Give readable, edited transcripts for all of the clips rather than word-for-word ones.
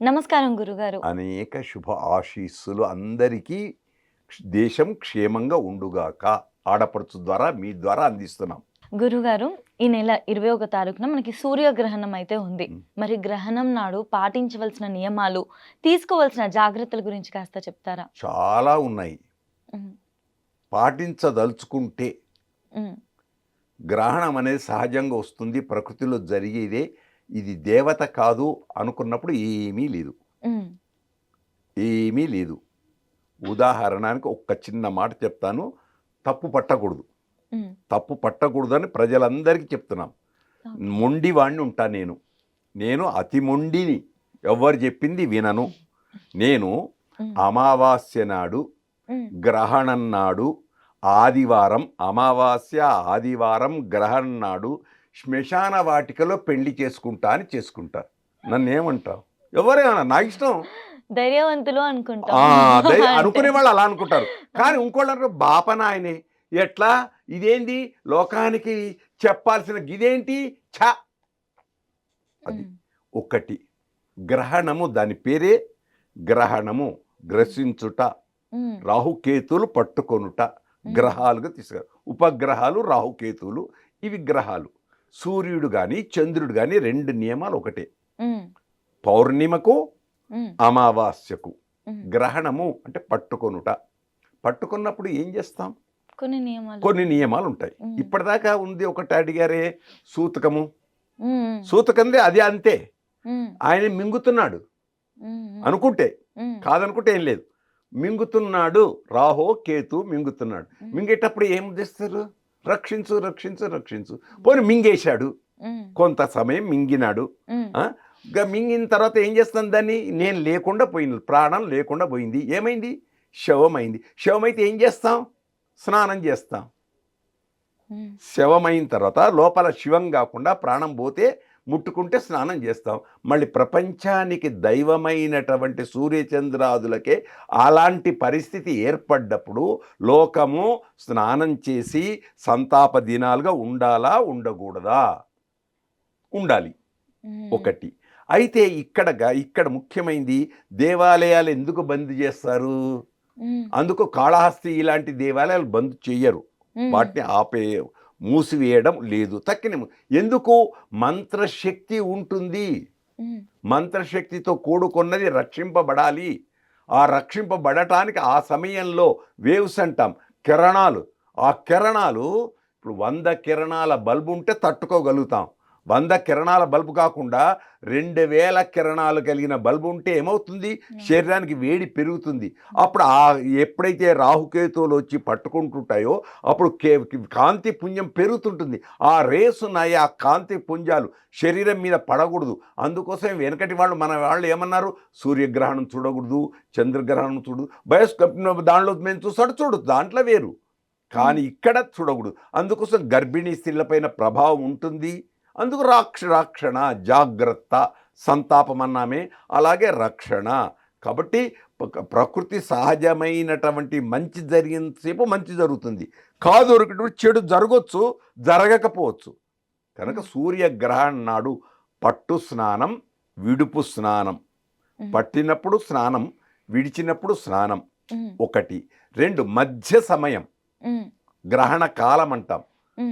నమస్కారం గురుగారు. అనేక శుభ ఆశీస్సులు అందరికీ. దేశం క్షేమంగా ఉండుగాక. ఆడపడుచు ద్వారా మీ ద్వారా అందిస్తున్నాం. గురుగారు, ఈ నెల 21 తారీఖున మనకి సూర్యగ్రహణం అయితే ఉంది. మరి గ్రహణం నాడు పాటించవలసిన నియమాలు, తీసుకోవాల్సిన జాగ్రత్తల గురించి కాస్త చెప్తారా? చాలా ఉన్నాయి. హ్మ్. పాటించదలుచుకుంటే హ్మ్. గ్రహణం అనేది సహజంగా వస్తుంది, ప్రకృతిలో జరిగేదే. ఇది దేవత కాదు అనుకున్నప్పుడు ఏమీ లేదు. హ్మ్. ఏమీ లేదు. ఉదాహరణకి ఒక్క చిన్న మాట చెప్తాను. తప్పు పట్టకూడదు. హ్మ్. తప్పు పట్టకూడదని ప్రజలందరికీ చెప్తున్నాం. ఓకే. మొండివాణ్ణి ఉంటా నేను. నేను అతి మొండిని. ఎవ్వరు చెప్పింది వినను. నేను హ్మ్. అమావాస్య నాడు, హ్మ్. గ్రహణం నాడు, ఆదివారం, అమావాస్య ఆదివారం గ్రహణం నాడు శ్మశాన వాటికలో పెళ్లి చేసుకుంటా అని చేసుకుంటా. నన్నేమంటావు? ఎవరేమన్నా నా ఇష్టం. ధైర్యవంతులు అనుకుంటాం. అనుకునే వాళ్ళు అలా అనుకుంటారు. కానీ ఇంకోళ్ళు అంటారు బాపనాయనే ఎట్లా ఇదేంది లోకానికి చెప్పాల్సిన గిదేంటి ఛ. అది ఒకటి. గ్రహణము దాని పేరే గ్రహణము. గ్రసించుట, హ్మ్. రాహుకేతులు పట్టుకొనుట గ్రహాలుగా తీసుకురా. ఉపగ్రహాలు రాహుకేతువులు, ఇవి గ్రహాలు. సూర్యుడు కానీ చంద్రుడు కానీ రెండు నియమాలు ఒకటే. హ్మ్. పౌర్ణిమకు హ్మ్. అమావాస్యకు. హ్మ్. గ్రహణము అంటే పట్టుకొనుట. పట్టుకున్నప్పుడు ఏం చేస్తాం? కొన్ని నియమాలు ఉంటాయి. హ్మ్. ఇప్పటిదాకా ఉంది ఒకటి అడిగారే, సూతకము. హ్మ్. సూతకందే అది అంతే. హ్మ్. ఆయన మింగుతున్నాడు హ్మ్. అనుకుంటే, హ్మ్. కాదనుకుంటే ఏం లేదు. మింగుతున్నాడు, రాహో కేతు మింగుతున్నాడు. మింగేటప్పుడు ఏం చేస్తారు? రక్షించు రక్షించు రక్షించు. పోనీ మింగేశాడు, హ్మ్. కొంత సమయం మింగినాడు. హ్మ్. మింగిన తర్వాత ఏం చేస్తాను దాన్ని? నేను లేకుండా పోయింది, ప్రాణం లేకుండా పోయింది. ఏమైంది? శవమైంది. శవమైతే ఏం చేస్తాం? స్నానం చేస్తాం. హ్మ్. శవమైన తర్వాత లోపల శివం కాకుండా ప్రాణం పోతే ముట్టుకుంటే స్నానం చేస్తాం. మళ్ళీ ప్రపంచానికి దైవమైనటువంటి సూర్యచంద్రాదులకే అలాంటి పరిస్థితి ఏర్పడ్డప్పుడు లోకము స్నానం చేసి సంతాప దినాలుగా ఉండాలా ఉండకూడదా? ఉండాలి. హ్మ్. ఒకటి. అయితే ఇక్కడ ముఖ్యమైనది దేవాలయాలు ఎందుకు బంద్ చేస్తారు? హ్మ్. అందుకు కాళహస్తి ఇలాంటి దేవాలయాలు బంద్ చెయ్యరు. వాటిని మూసివేయడం లేదు. ఎందుకు? మంత్రశక్తి ఉంటుంది. హ్మ్. మంత్రశక్తితో కూడుకున్నది రక్షింపబడాలి. ఆ రక్షింపబడటానికి ఆ సమయంలో వేవ్స్ అంటాం, కిరణాలు. ఆ కిరణాలు ఇప్పుడు 100 కిరణాల బల్బు ఉంటే తట్టుకోగలుగుతాం. 100 కిరణాల బల్బు కాకుండా 2000 కిరణాలు కలిగిన బల్బు ఉంటే ఏమవుతుంది? శరీరానికి వేడి పెరుగుతుంది. అప్పుడు ఎప్పుడైతే రాహుకేతువులు వచ్చి పట్టుకుంటుంటాయో అప్పుడు కాంతి పుంజం పెరుగుతుంటుంది. ఆ రేస్ ఉన్నాయి, ఆ కాంతి పుంజాలు శరీరం మీద పడకూడదు. అందుకోసం వెనకటి వాళ్ళు, మన వాళ్ళు ఏమన్నారు? సూర్యగ్రహణం చూడకూడదు, చంద్రగ్రహణం చూడదు. బయోస్కోప్ దానిలో మేము చూడదు, దాంట్లో వేరు. కానీ ఇక్కడ చూడకూడదు. అందుకోసం గర్భిణీ స్త్రీలపైన ప్రభావం ఉంటుంది. అందుకు రక్షణ, జాగ్రత్త, సంతాపం అన్నామే, అలాగే రక్షణ. కాబట్టి ప్రకృతి సహజమైనటువంటి మంచి జరిగినంతసేపు మంచి జరుగుతుంది. కాదు చెడు జరగవచ్చు, జరగకపోవచ్చు. కనుక సూర్యగ్రహణం నాడు పట్టు స్నానం, విడుపు స్నానం. పట్టినప్పుడు స్నానం, విడిచినప్పుడు స్నానం. ఒకటి. 2 మధ్య సమయం, గ్రహణ కాలం అంటాం.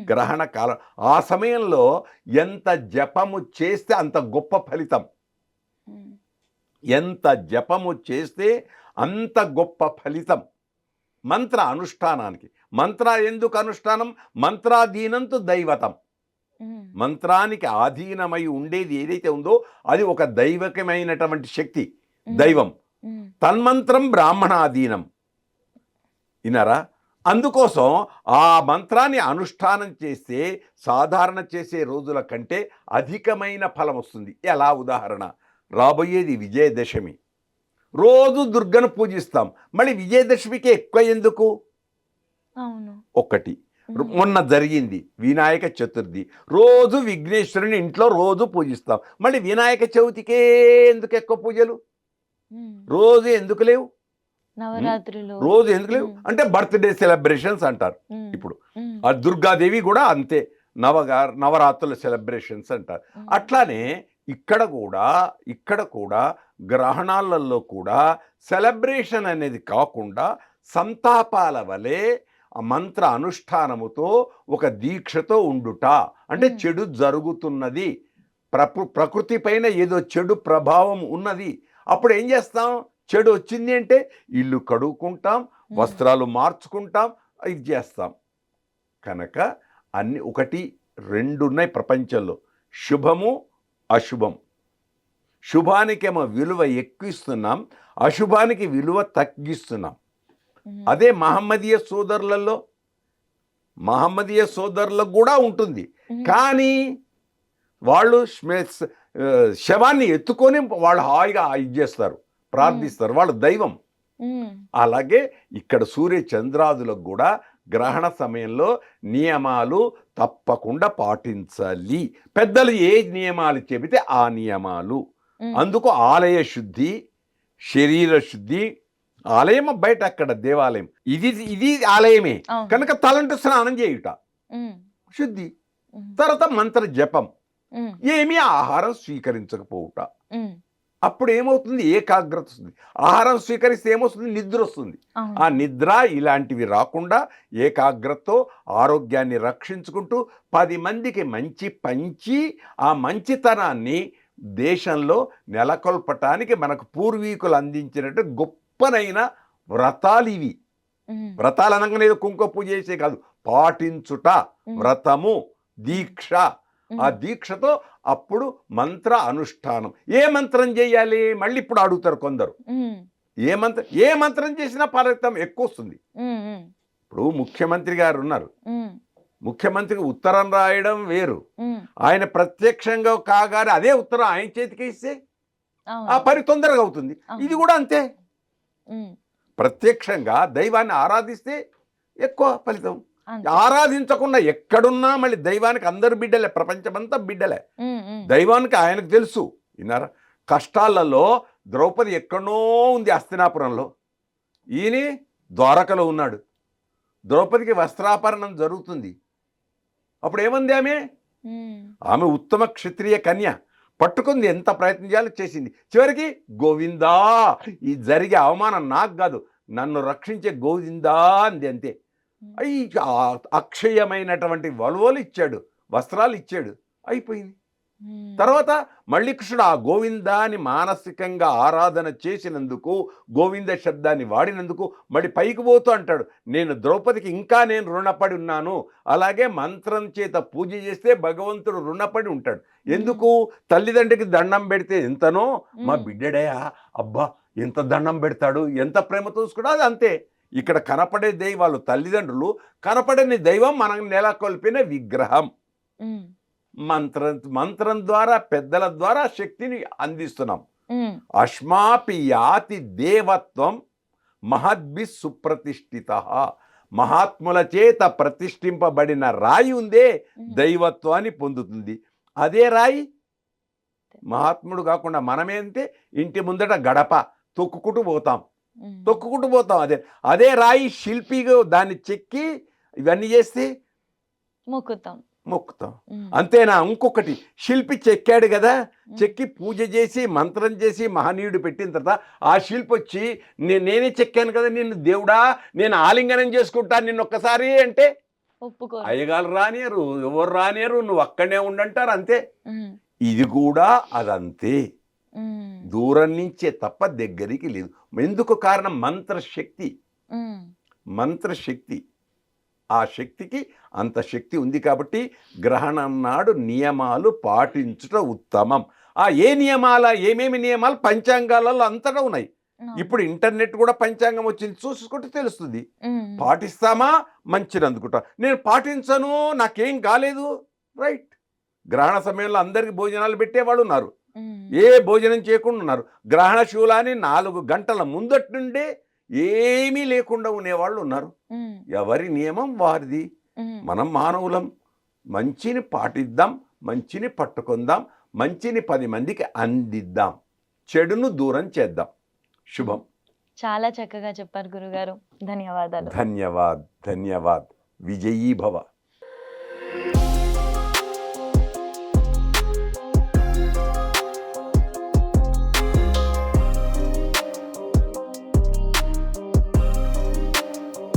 గ్రహణ కాలం, ఆ సమయంలో ఎంత జపము చేస్తే అంత గొప్ప ఫలితం. ఎంత జపము చేస్తే అంత గొప్ప ఫలితం. మంత్ర అనుష్ఠానానికి. మంత్ర ఎందుకు అనుష్ఠానం? మంత్రాధీనంతు దైవతం. మంత్రానికి ఆధీనమై ఉండేది ఏదైతే ఉందో అది ఒక దైవకమైనటువంటి శక్తి, దైవం. తన్మంత్రం బ్రాహ్మణాధీనం. విన్నారా? అందుకోసం ఆ మంత్రాన్ని అనుష్ఠానం చేస్తే సాధారణ చేసే రోజుల కంటే అధికమైన ఫలం వస్తుంది. ఎలా? ఉదాహరణ, రాబోయేది విజయదశమి. రోజు దుర్గను పూజిస్తాం, మళ్ళీ విజయదశమికి ఎక్కువ ఎందుకు? ఒకటి. మొన్న జరిగింది వినాయక చతుర్థి, రోజు విఘ్నేశ్వరుని ఇంట్లో రోజు పూజిస్తాం, మళ్ళీ వినాయక చవితికే ఎందుకు ఎక్కువ పూజలు? రోజు ఎందుకు లేవు? రోజు ఎందుకు లేవు అంటే బర్త్డే సెలబ్రేషన్స్ అంటారు. ఇప్పుడు ఆ దుర్గాదేవి కూడా అంతే, నవరాత్రుల సెలబ్రేషన్స్ అంటారు. అట్లానే ఇక్కడ కూడా గ్రహణాలలో కూడా సెలబ్రేషన్ అనేది కాకుండా సంతాపాల వలె ఆ మంత్ర అనుష్ఠానముతో ఒక దీక్షతో ఉండుట, అంటే చెడు జరుగుతున్నది, ప్రకృతి పైన ఏదో చెడు ప్రభావం ఉన్నది. అప్పుడు ఏం చేస్తాం? చెడు వచ్చింది అంటే ఇల్లు కడుక్కుంటాం, వస్త్రాలు మార్చుకుంటాం, ఇది చేస్తాం. కనుక అన్ని 1, 2 ఉన్నాయి ప్రపంచంలో, శుభము అశుభం. శుభానికేమో విలువ ఎక్కువిస్తున్నాం, అశుభానికి విలువ తగ్గిస్తున్నాం. అదే మహమ్మదీయ సోదరులకు కూడా ఉంటుంది. కానీ వాళ్ళు శవాన్ని ఎత్తుకొని వాళ్ళు హాయిగా ఇది చేస్తారు, ప్రార్థిస్తారు, వాళ్ళ దైవం. అలాగే ఇక్కడ సూర్య చంద్రాదులకు కూడా గ్రహణ సమయంలో నియమాలు తప్పకుండా పాటించాలి. పెద్దలు ఏ నియమాలు చెబితే ఆ నియమాలు. అందుకు ఆలయ శుద్ధి, శరీర శుద్ధి. ఆలయం బయట, అక్కడ దేవాలయం, ఇది ఆలయమే కనుక తలంటు స్నానం చేయుట శుద్ధి. తర్వాత మంత్ర జపం, ఏమీ ఆహారం స్వీకరించకపోవుట. అప్పుడు ఏమవుతుంది? ఏకాగ్రత వస్తుంది. ఆహారం స్వీకరిస్తే ఏమొస్తుంది? నిద్ర వస్తుంది. ఆ నిద్ర ఇలాంటివి రాకుండా ఏకాగ్రతతో ఆరోగ్యాన్ని రక్షించుకుంటూ 10 మందికి మంచి పంచి ఆ మంచితనాన్ని దేశంలో నెలకొల్పటానికి మనకు పూర్వీకులు అందించినట్టు గొప్పనైన వ్రతాలు ఇవి. వ్రతాలు అనగానే కుంకుమ పూజ చేసే కాదు, పాటించుట వ్రతము, దీక్ష. ఆ దీక్షతో అప్పుడు మంత్ర అనుష్ఠానం. ఏ మంత్రం చేయాలి? మళ్ళీ ఇప్పుడు అడుగుతారు కొందరు. ఏ మంత్రం చేసినా ఫలితం ఎక్కువ వస్తుంది. ఇప్పుడు ముఖ్యమంత్రి గారు ఉన్నారు, ముఖ్యమంత్రికి ఉత్తరం రాయడం వేరు, ఆయన ప్రత్యక్షంగా కాగానే అదే ఉత్తరం ఆయన చేతికి ఇస్తే ఆ పని తొందరగా అవుతుంది. ఇది కూడా అంతే, ప్రత్యక్షంగా దైవాన్ని ఆరాధిస్తే ఎక్కువ ఫలితం. ఆరాధించకుండా ఎక్కడున్నా మళ్ళీ దైవానికి అందరు బిడ్డలే, ప్రపంచమంతా బిడ్డలే. దైవానికి ఆయనకు తెలుసు. విన్నారా? కష్టాలలో ద్రౌపది ఎక్కడో ఉంది హస్తినాపురంలో, ఈయన ద్వారకలో ఉన్నాడు. ద్రౌపదికి వస్త్రాపరణం జరుగుతుంది. అప్పుడు ఏమంది ఆమె ఉత్తమ క్షత్రియ కన్య, పట్టుకుంది, ఎంత ప్రయత్నం చేయాలో చేసింది. చివరికి గోవిందా, ఈ జరిగే అవమానం నాకు కాదు, నన్ను రక్షించే గోవిందా అంది. అంతే. అక్షయమైనటువంటి వలువలు ఇచ్చాడు, వస్త్రాలు ఇచ్చాడు, అయిపోయింది. తర్వాత మళ్ళీ కృష్ణుడు ఆ గోవిందాన్ని మానసికంగా ఆరాధన చేసినందుకు, గోవింద శబ్దాన్ని వాడినందుకు మళ్ళీ పైకి పోతూ అంటాడు, నేను ద్రౌపదికి ఇంకా నేను రుణపడి ఉన్నాను. అలాగే మంత్రం చేత పూజ చేస్తే భగవంతుడు రుణపడి ఉంటాడు. ఎందుకు? తల్లిదండ్రికి దండం పెడితే ఎంతనో, మా బిడ్డడయా, అబ్బా ఎంత దండం పెడతాడు, ఎంత ప్రేమతో చూసుకున్నా, అది అంతే. ఇక్కడ కనపడే దైవాలు తల్లిదండ్రులు, కనపడని దైవం మనం నెలకొల్పిన విగ్రహం. మంత్రం ద్వారా, పెద్దల ద్వారా శక్తిని అందిస్తున్నాం. అస్మాపి యాతి దేవత్వం మహద్భి సుప్రతిష్ఠిత. మహాత్ముల చేత ప్రతిష్ఠింపబడిన రాయి ఉందే దైవత్వాన్ని పొందుతుంది. అదే రాయి మహాత్ముడు కాకుండా మనమేంటే ఇంటి ముందట గడప తొక్కుకుంటూ పోతాం. అదే రాయి శిల్పిగా దాన్ని చెక్కి ఇవన్నీ చేస్తే మొక్కుతాం. అంతేనా? ఇంకొకటి, శిల్పి చెక్కాడు కదా, చెక్కి పూజ చేసి మంత్రం చేసి మహనీయుడు పెట్టిన తర్వాత ఆ శిల్పి వచ్చి నేనే చెక్కాను కదా నిన్ను దేవుడా, నేను ఆలింగనం చేసుకుంటాను నిన్ను ఒక్కసారి అంటే అయ్యగారు రానియరు, ఎవరు రానియరు, నువ్వు అక్కడనే ఉండంటారు. అంతే. ఇది కూడా అదంతే, దూరం నుంచే తప్ప దగ్గరికి లేదు. ఎందుకు? కారణం మంత్రశక్తి. ఆ శక్తికి అంత శక్తి ఉంది కాబట్టి గ్రహణం నాడు నియమాలు పాటించుట ఉత్తమం. ఏమేమి నియమాలు పంచాంగాలలో అంతటా ఉన్నాయి. ఇప్పుడు ఇంటర్నెట్ కూడా పంచాంగం వచ్చింది, చూసుకుంటే తెలుస్తుంది. పాటిస్తామా? మంచిని అందుకుంటా. నేను పాటించను, నాకేం కాలేదు, రైట్. గ్రహణ సమయంలో అందరికి భోజనాలు పెట్టేవాళ్ళు ఉన్నారు, ఏ భోజనం చేయకుండా ఉన్నారు. గ్రహణ శూలాన్ని 4 గంటల ముందటి నుండే ఏమీ లేకుండా ఉండేవాళ్ళు ఉన్నారు. ఎవరి నియమం వారిది. మనం మానవులం, మంచిని పాటిద్దాం, మంచిని పట్టుకుందాం, మంచిని 10 మందికి అందిద్దాం, చెడును దూరం చేద్దాం. శుభం. చాలా చక్కగా చెప్పారు గురుగారు. ధన్యవాదాలు. ధన్యవాద్. విజయీ భవ.